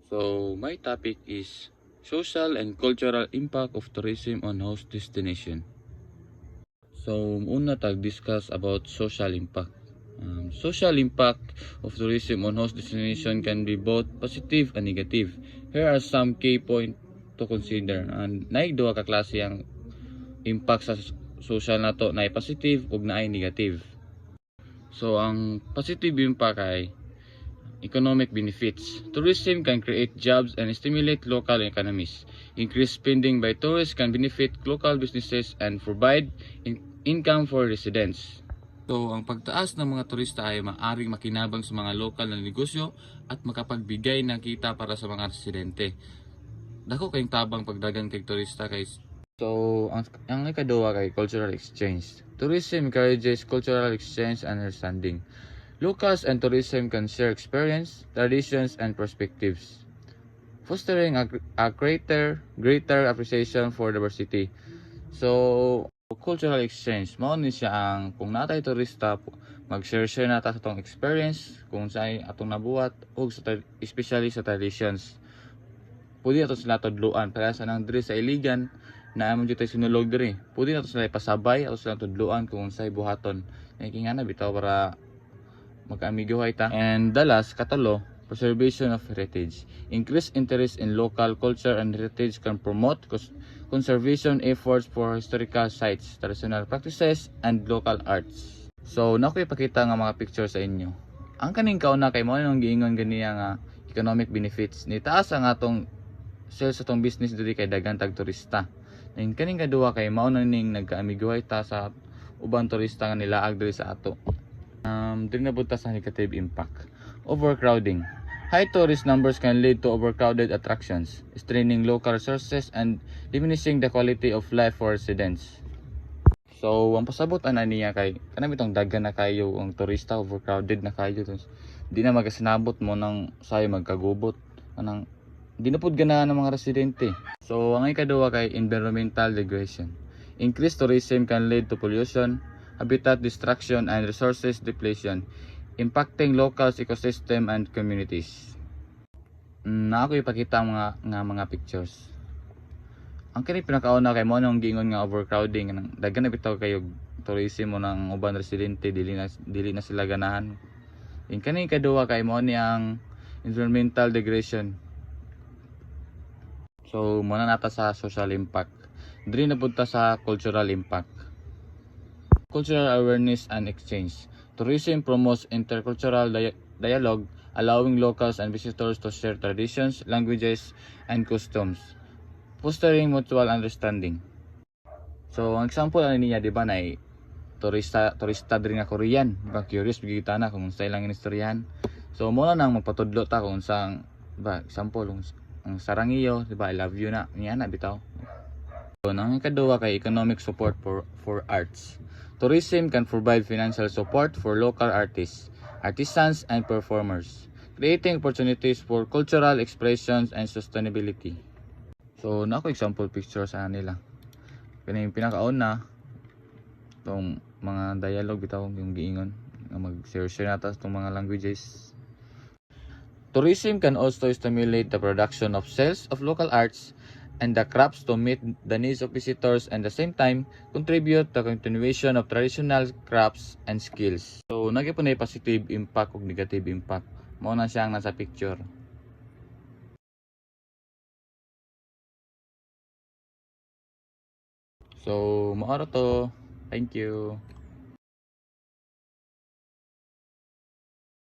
So, my topic is social and cultural impact of tourism on host destination. So, una tag-discuss about social impact. Social impact of tourism on host destination can be both positive and negative. Here are some key points to consider. Naigduha ka klase ang impact sa social nato na positive ug naay negative. So, ang positive impact ay economic benefits. Tourism can create jobs and stimulate local economies. Increased spending by tourists can benefit local businesses and provide income for residents. So, ang pagtaas ng mga turista ay maaring makinabang sa mga lokal na negosyo at makapagbigay ng kita para sa mga residente. Dako kayong tabang pagdagang kay turista kay. So, ang ikaduha kay cultural exchange. Tourism encourages cultural exchange and understanding. Locals and tourism can share experience, traditions, and perspectives, fostering a greater appreciation for diversity. So, cultural exchange, mao ni siya ang kung natay turista, mag-share na ta sa atong experience, kung saan atong nabuhat, o especially sa traditions. Pwede nato sila tudluan, kaya sa nang diri sa Iligan, na amon dito sinulog diri. Pwede nato sila ipasabay, ato sila tudluan kung sa'y buhaton. Kaya bitaw para mag-amigohay ta. And the last, katulo, preservation of heritage. Increased interest in local culture and heritage can promote conservation efforts for historical sites, traditional practices, and local arts. So, nakoy ipakita nga mga picture sa inyo. Ang kaning kauna kay mo nang giingon ganiya nga economic benefits. Nitaas ang atong sales sa atong business diri kay daghang tag turista. And kaning kaduha kay mao nang ning nagkaamiguhay ta sa ubang turista nga nilaag diri sa ato. Dili na buta sa negative impact. Overcrowding. High tourist numbers can lead to overcrowded attractions, straining local resources and diminishing the quality of life for residents. So, ang pasabot ana niya kay kanang bitong daghan na kayo ang turista, overcrowded na kayo. Di na magasinabot mo nang sayo magkagubot. Anang di na pud ganahan ng mga residente. So, ang ikaduha kay environmental degradation. Increased tourism can lead to pollution, habitat destruction, and resources depletion, impacting local ecosystem and communities. Na ako ipakita mga pictures. Ang kini pinakauna kay mo nang giingon nga overcrowding, daghan na bitaw kayo tourism mo ng uban residente, dili na sila ganahan. Yung kani kaduha kay mo ni ang environmental degradation. So, muna nata sa social impact. Dili na punta sa cultural impact. Cultural awareness and exchange. Tourism promotes intercultural dialogue, allowing locals and visitors to share traditions, languages, and customs, fostering mutual understanding. So, ang example niya, di ba, na turista diri nga Korean. Diba, curious bigita na kung sa ilang inistoryahan. So, muna nang magpatudlo ta kung sang, diba, example, ang sarangiyo, diba, I love you na, niya na bitaw. So, ang ikaduha kay economic support for arts. Tourism can provide financial support for local artists, artisans, and performers, creating opportunities for cultural expressions and sustainability. So, nako example picture sa nila. Kani pinakauna tong mga dialogue bitaw yung giingon nga mag-share nata tong mga languages. Tourism can also stimulate the production of sales of local arts and the crafts to meet the needs of visitors and at the same time contribute to the continuation of traditional crafts and skills. So, nagipon na positive impact ug negative impact. Mao na siyang nasa picture. So, maara to. Thank you.